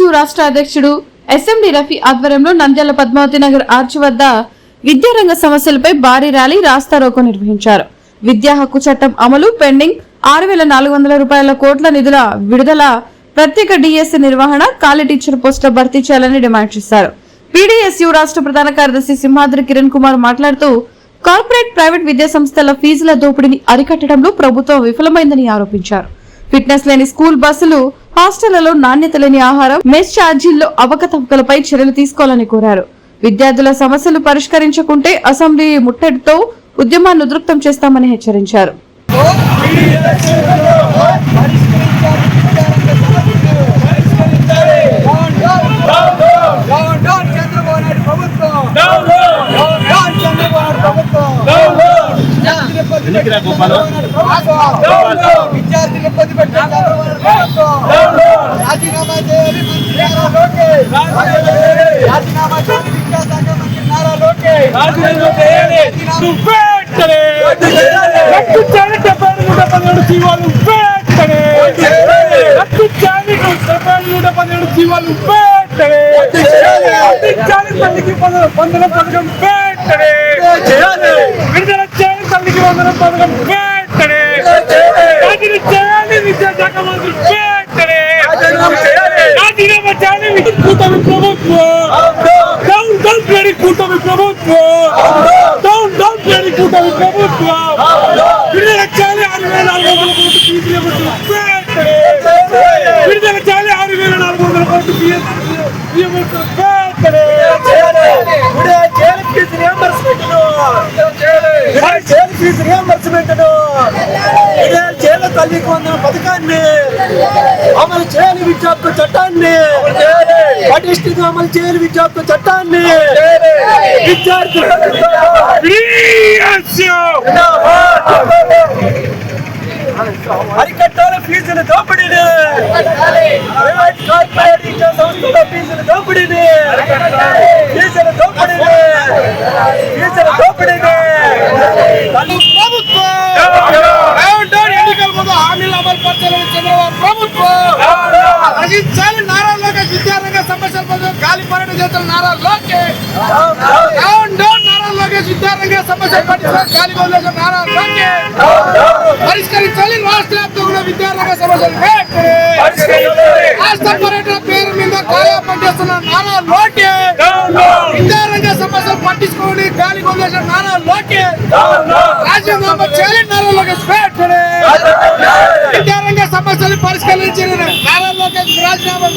PDSU రాష్ట్ర అధ్యక్షుడు SMD Rafi ఆధ్వర్యంలో నంద్యాల పద్మావతి నగర్ ఆర్చ్ వద్ద విద్యారంగ సమస్యలపై భారీ ర్యాలీ రాస్తారోకో నిర్వహించారు. విద్యా హక్కు చట్టం అమలు, పెండింగ్ 6,400 కోట్ల నిధుల విడుదల, ప్రత్యేక డిఎస్సి నిర్వహణ, ఖాళీ టీచర్ పోస్టుల భర్తీ చేయాలని డిమాండ్ చేశారు. పీడీఎస్యూ రాష్ట్ర ప్రధాన కార్యదర్శి సింహాద్రి కిరణ్ కుమార్ మాట్లాడుతూ కార్పొరేట్, ప్రైవేట్ విద్యా సంస్థల ఫీజుల దోపిడీని అరికట్టడంలో ప్రభుత్వం విఫలమైందని ఆరోపించారు. ఫిట్నెస్ లేని స్కూల్ బస్సులు, హాస్టళ్లలో నాణ్యత లేని ఆహారం, మెస్ ఛార్జీల్లో అవకతవకలపై చర్యలు తీసుకోవాలని కోరారు. విద్యార్థుల సమస్యలు పరిష్కరించకుంటే అసెంబ్లీ ముట్టడితో ఉద్యమాన్ని ఉధృతం చేస్తామని హెచ్చరించారు. తల్లికి వందన పథకాన్ని అమలు చేయాలి, విద్యా హక్కు చట్టాన్ని పటిష్టంగా అమలు చేయాలి, విద్యా హక్కు చట్టాన్ని అరికట్టాలి ఫీజుల దోపిడీని, ప్రైవేట్ కార్పొరేట్ విద్యా సంస్థల ఫీజుల దోపిడీని, ఫీజుల దోపిడీని, ఫీజుల దోపిడీని నారా లోకేష్ విద్యారంగ సమస్యల గాలి పర్యటన చేస్తున్న నారా లోకేష్, నారా లోకేష్ విద్యారంగ సమస్యలు గాలి వదిలేసిన నారా లోకేష్ పరిష్కరించాలి. రాష్ట్ర వ్యాప్తంగా విద్యారంగ సమస్యలు రాష్ట్ర పర్యటన పేరు మీద కాయా పనిచేస్తున్న నారా లోకేష్, విద్యారంగ సమస్యలు పట్టించుకోండి గాలి వదిలేసిన నారా లోకేష్ రాజీనామా చేయాలి. నారా లోకేష్ విద్యారంగ సమస్యలు పరిష్కరించిన నారా లోకేష్ రాజీనామా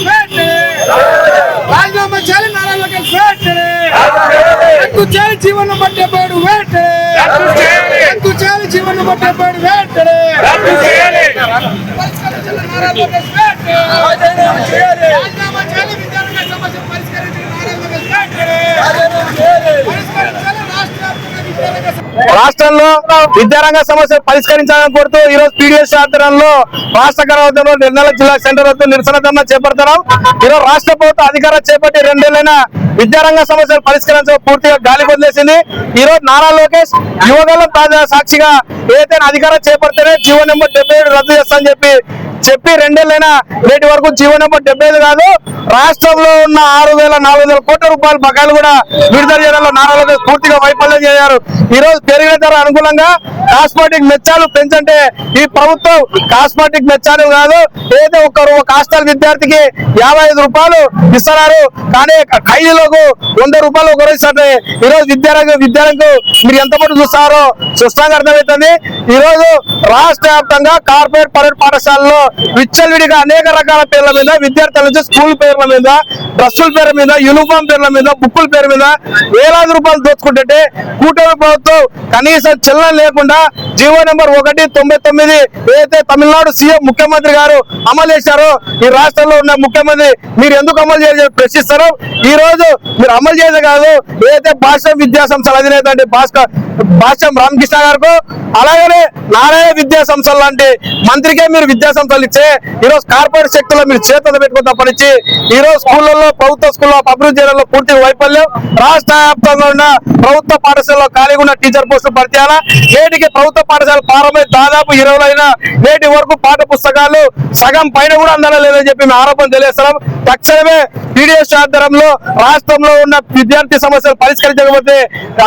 చేయాలి. నారా లోకేష్ హక్కు చేయాలి, జీవన బట్టే పేరు హక్కు చేయాలి, జీవన బట్టే పేరు నారా లోకేష్ రాజీనామా చేయాలి. విద్యారంగ సమస్యలు పరిష్కరించిన నారా లోకేష్ రాష్ట్రంలో విద్యారంగ సమస్యలు పరిష్కరించాలని కోరుతూ ఈ రోజు పీడీఎస్ ఆధ్వర్యంలో రాష్ట్ర కార్యవర్గంలో నిర్మల జిల్లా సెంటర్ వద్ద నిరసన ధర్నా చేపడుతున్నాం. ఈరోజు రాష్ట్ర ప్రభుత్వం అధికారం చేపట్టి 2 ఏళ్లైనా విద్యారంగ సమస్యలు పరిష్కరించడం పూర్తిగా గాలి వదిలేసింది. ఈ రోజు నారా లోకేష్ యువగలం తాజా సాక్షిగా ఏదైతే అధికారం చేపడితేనే జీవో నెంబర్ 77 రద్దు చేస్తామని చెప్పి 2 ఏళ్లైనా నేటి వరకు జీవో నెంబర్ 75 కాదు, రాష్ట్రంలో ఉన్న 6,400 కోట్ల రూపాయల బకాయిలు కూడా విడుదల చేయడంలో నారా లోకేష్ పూర్తిగా వైఫల్యం చేశారు. ఈ రోజు పెరిగిన ధర అనుగుణంగా కాస్మెటిక్ మెచ్చాలు పెంచంటే ఈ ప్రభుత్వం కాస్మెటిక్ మెచ్చాలు కాదు, ఏదైతే ఒక హాస్టల్ విద్యార్థికి 55 రూపాయలు ఇస్తున్నారు, కానీ ఖైదీలకు 100 రూపాయలు ఒకరోజు. ఈ రోజు విద్యారంగం మీరు ఎంత మటు చూస్తారో స్పష్టంగా అర్థమవుతుంది. ఈ రోజు రాష్ట్ర వ్యాప్తంగా కార్పొరేట్, ప్రైవేట్ పాఠశాలలో విచ్చలవిడిగా అనేక రకాల పేర్ల మీద విద్యార్థుల నుంచి స్కూల్ పేర్ల మీద, డ్రెస్సుల పేరు మీద, యూనిఫామ్ పేర్ల మీద, బుక్కుల పేరు మీద వేలాది రూపాయలు దోచుకుంటుంటే కూటమి ప్రభుత్వం కనీసం చెల్లం లేకుండా జీవో నెంబర్ 199 ఏదైతే తమిళనాడు సీఎం ముఖ్యమంత్రి గారు అమలు చేశారో ఈ రాష్ట్రంలో ఉన్న ముఖ్యమంత్రి మీరు ఎందుకు అమలు చేయాలి ప్రశ్నిస్తారు. ఈ రోజు మీరు అమలు చేయడం కాదు, ఏదైతే భాష విద్యా సంస్థల అధినేత అంటే భాష్యం రామకృష్ణ గారు అలాగనే నారాయణ విద్యా సంస్థలు లాంటి మంత్రికే మీరు విద్యా సంస్థలు ఇచ్చే ఈరోజు కార్పొరేట్ శక్తుల్లో మీరు చేతులు పెట్టుకుని తప్పనిచ్చి ఈరోజు స్కూళ్ళల్లో ప్రభుత్వ స్కూల్లో అభివృద్ధి చేయడంలో పూర్తి వైఫల్యం. రాష్ట్ర వ్యాప్తంగా ఉన్న ప్రభుత్వ పాఠశాలలో ఖాళీగా ఉన్న టీచర్ పోస్టులు భర్తీ చేయాలా. నేటికి ప్రభుత్వ పాఠశాల ప్రారంభమై దాదాపు 20 అయినా నేటి వరకు పాఠ్య పుస్తకాలు సగం పైన కూడా అందలేదని చెప్పి మేము ఆరోపణ తెలియజేస్తున్నాం. తక్షణమే పీడీఎస్ ఆధ్వర్యంలో రాష్ట్రంలో ఉన్న విద్యార్థి సమస్యలు పరిష్కరించకపోతే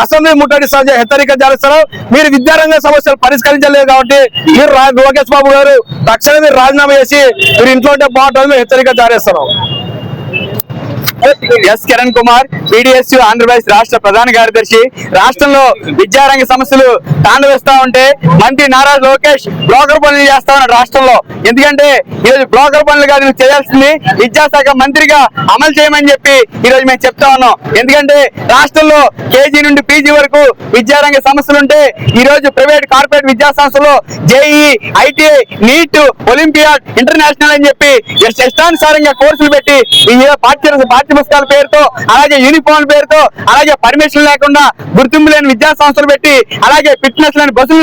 అసెంబ్లీ ముట్టడి హెచ్చరిక చేస్తున్నాం. మీరు విద్యారంగ సమస్యలు పరిష్కరించలేదు కాబట్టి మీరు లోకేష్ బాబు గారు తక్షణమే మీరు రాజీనామా చేసి మీరు ఇంట్లో ఉంటే బాగుంటుంది హెచ్చరిక జారేస్తున్నాం. ఎస్ కిరణ్ కుమార్, పీడీఎస్ ఆంధ్రప్రదేశ్ రాష్ట్ర ప్రధాన కార్యదర్శి. రాష్ట్రంలో విద్యారంగ సమస్యలు తాండవిస్తా ఉంటే మంత్రి నారా లోకేష్ బ్రోకర్ పనులు చేస్తా ఉన్నాడు రాష్ట్రంలో. ఎందుకంటే ఈరోజు బ్రోకర్ పనులు కాదు నువ్వు చేయాల్సింది విద్యాశాఖ మంత్రిగా అమలు చేయమని చెప్పి ఈరోజు మేము చెప్తా ఉన్నాం. ఎందుకంటే రాష్ట్రంలో కేజీ నుండి పీజీ వరకు విద్యారంగ సమస్యలుంటే ఈ రోజు ప్రైవేట్ కార్పొరేట్ విద్యా సంస్థలు JEE, ITI, NEET, olympiad, international అని చెప్పి ఇష్టానుసారంగా కోర్సులు పెట్టి ఈ పాఠ్య పుస్తకాల పేరుతో అలాగే యూనిఫామ్ పేరుతో అలాగే పర్మిషన్ లేకుండా గుర్తింపు లేని విద్యా సంస్థలు పెట్టి అలాగే ఫిట్నెస్ లేని బస్సులు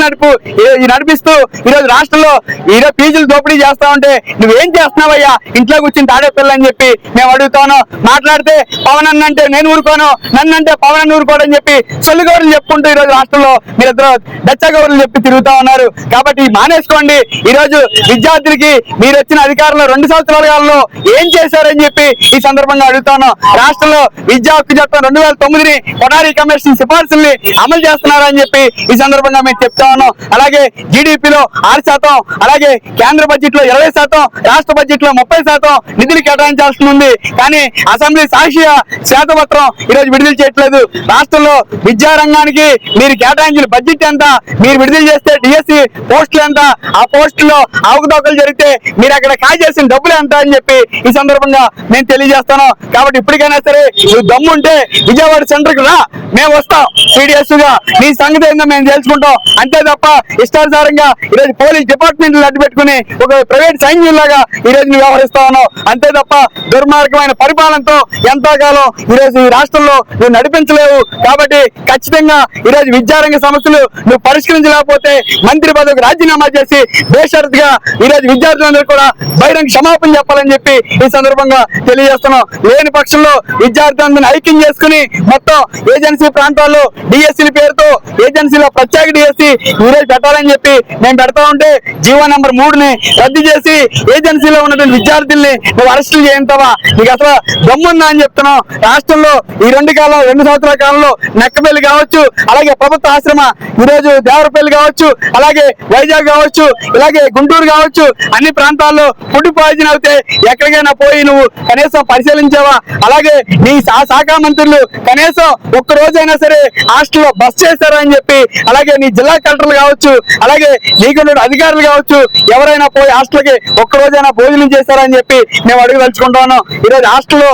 నడిపిస్తూ ఈరోజు రాష్ట్రంలో ఈరోజు ఫీజులు దోపిడీ చేస్తా ఉంటే నువ్వేం చేస్తున్నావయ్యా ఇంట్లో కూర్చుని తాడేపిల్లలు అని చెప్పి మేము అడుగుతాను. మాట్లాడితే పవన్ అన్న అంటే నేను ఊరుకోను, నన్నంటే పవన్ అన్న ఊరుకోడని చెప్పి సొల్లుగౌరులు చెప్పుకుంటూ ఈరోజు రాష్ట్రంలో మీరిద్దరు డచ్చగౌరులు చెప్పి తిరుగుతా ఉన్నారు. కాబట్టి మానేసుకోండి. ఈ రోజు విద్యార్థులకి మీరు వచ్చిన అధికారంలో 2 సంవత్సరాల కాలంలో ఏం చేశారని చెప్పి ఈ సందర్భంగా అడుగుతాను. రాష్ట్రంలో విద్యా హక్కు చట్టం 2009 కొఠారి కమిషన్ సిఫార్సుల్ని అమలు చేస్తున్నారని చెప్పి ఈ సందర్భంగా మేము చెప్తా ఉన్నాం. అలాగే జీడీపీలో 6%, అలాగే కేంద్ర బడ్జెట్ లో 20%, రాష్ట్ర బడ్జెట్ లో 30% నిధులు కేటాయించాల్సి ఉంది. కానీ అసెంబ్లీ సాక్షిగా శ్వేతపత్రం ఈరోజు విడుదల చేయట్లేదు. రాష్ట్రంలో విద్యారంగానికి మీరు కేటాయించిన బడ్జెట్ ఎంత, మీరు విడుదల చేస్తే డిఎస్సి పోస్టులు ఎంత, ఆ పోస్టులో అవకతవకలు జరిగితే మీరు అక్కడ ఖాళీ చేసిన డబ్బులు ఎంత అని చెప్పి ఈ సందర్భంగా నేను తెలియజేస్తాను. కాబట్టి ఇప్పటికైనా సరే నువ్వు దమ్ముంటే విజయవాడ సెంటర్ కు రా, మేము వస్తాం. పీడీఎస్ గా నీ సంగతి ఏందో మేము తెలుసుకుంటాం. అంతే తప్ప ఇష్టానుసారంగా ఈరోజు పోలీస్ డిపార్ట్మెంట్ అడ్డు పెట్టుకుని ఒక ప్రైవేట్ సైన్యంలాగా ఈ రోజు నువ్వు వ్యవహరిస్తా ఉన్నావు. అంతే తప్ప దుర్మార్గమైన పరిపాలనతో ఎంతకాలం ఈరోజు ఈ రాష్ట్రంలో నువ్వు నడిపించలేవు. కాబట్టి ఖచ్చితంగా ఈరోజు విద్యారంగ సమస్యలు నువ్వు పరిష్కరించలేకపోతే మంత్రి పదవికి రాజీనామా చేసి బేషరతుగా ఈరోజు విద్యార్థులందరూ కూడా బహిరంగ క్షమాపణ చెప్పాలని చెప్పి ఈ సందర్భంగా తెలియజేస్తున్నాం. లేని పక్షంలో విద్యార్థులందరినీ ఐక్యం చేసుకుని మొత్తం ఏజెన్సీ ప్రాంతాల్లో డిఎస్సీల పేరుతో ఏజెన్సీలో ప్రత్యేక డిఎస్సీ ఈరోజు పెట్టాలని చెప్పి మేము పెడతా ఉంటే జీవో నెంబర్ 3ని రద్దు చేసి ఏజెన్సీలో ఉన్నటువంటి విద్యార్థుల్ని నువ్వు అరెస్టులు చేయించావా? నీకు అసలు దమ్ముందా అని చెప్తున్నాం. రాష్ట్రంలో ఈ 2 సంవత్సరాల కాలంలో నెక్కపల్లి కావచ్చు, అలాగే ప్రభుత్వ ఆశ్రమ ఈరోజు దేవరపల్లి కావచ్చు, అలాగే వైజాగ్ కావచ్చు, ఇలాగే గుంటూరు కావచ్చు, అన్ని ప్రాంతాల్లో ఫుడ్ పాయిజన్ అవుతే ఎక్కడికైనా పోయి నువ్వు కనీసం పరిశీలించావా? అలాగే నీ శాఖ మంత్రులు కనీసం ఒక్క రోజైనా సరే హాస్టల్లో బస్ చేశారా అని చెప్పి, అలాగే నీ జిల్లా కలెక్టర్లు కావచ్చు, అలాగే నీకున్న అధికారులు కావచ్చు, ఎవరైనా పోయి హాస్టల్కి ఒక్క రోజైనా భోజనం చేశారా అని చెప్పి మేము అడగదలుచుకుంటా ఉన్నాం. ఈరోజు హాస్టల్లో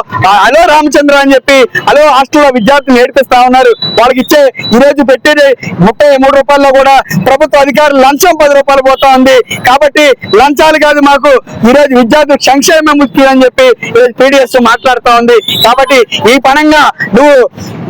అలో రామచంద్ర అని చెప్పి అలో హాస్టల్లో విద్యార్థులు నేర్పిస్తా ఉన్నారు. వాళ్ళకి ఇచ్చే ఈరోజు పెట్టేది 33 రూపాయల్లో కూడా ప్రభుత్వ అధికారులు లంచం 10 రూపాయలు పోతా ఉంది. కాబట్టి లంచాలు కాదు మాకు ఈరోజు విద్యార్థుల సంక్షేమం ముఖ్యం అని చెప్పి ఈరోజు పీడీఎస్ మాట్లాడుతా ఉంది. కాబట్టి ఈ పనంగా నువ్వు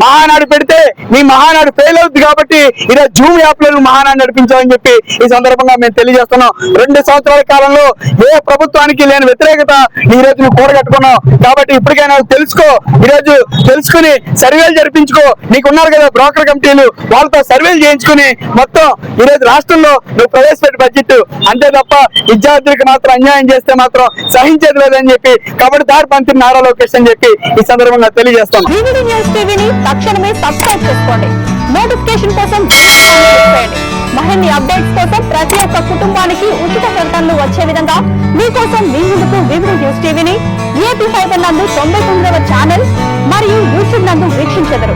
మహానాడు పెడితే నీ మహానాడు ఫెయిల్ అవుతుంది. కాబట్టి ఈరోజు జూమ్ యాప్ లో నువ్వు మహానాడు నడిపించావని చెప్పి ఈ సందర్భంగా మేము తెలియజేస్తున్నాం. 2 సంవత్సరాల కాలంలో ఏ ప్రభుత్వానికి లేని వ్యతిరేకత ఈ రోజు నువ్వు కూడగట్టుకున్నావు. కాబట్టి ఇప్పటికైనా తెలుసుకో, ఈరోజు తెలుసుకుని సర్వేలు జరిపించుకో. నీకున్నారు కదా బ్రోకర్ కమిటీలు, వాళ్ళతో సర్వేలు చేయించుకుని మొత్తం ఈరోజు రాష్ట్రంలో నువ్వు ప్రవేశపెట్టి బడ్జెట్. అంతే తప్ప విద్యార్థులకు మాత్రం అన్యాయం చేస్తే మాత్రం సహించేది లేదని చెప్పి కాబట్టి దారి మంత్రి నారా లోకేష్ అని చెప్పి ఈ సందర్భంగా తెలియజేస్తాం. తక్షణమే సబ్స్క్రైబ్ చేసుకోండి. నోటిఫికేషన్ కోసం చేయండి. మరిన్ని అప్డేట్స్ కోసం ప్రతి ఒక్క కుటుంబానికి ఉచిత ప్రకటనలు వచ్చే విధంగా మీకోసం మీ ముందుకు వివిధ న్యూస్ టీవీని ఏపీ ఫైబర్ నందు 99వ ఛానల్ మరియు యూట్యూబ్ నందు వీక్షించెదరు.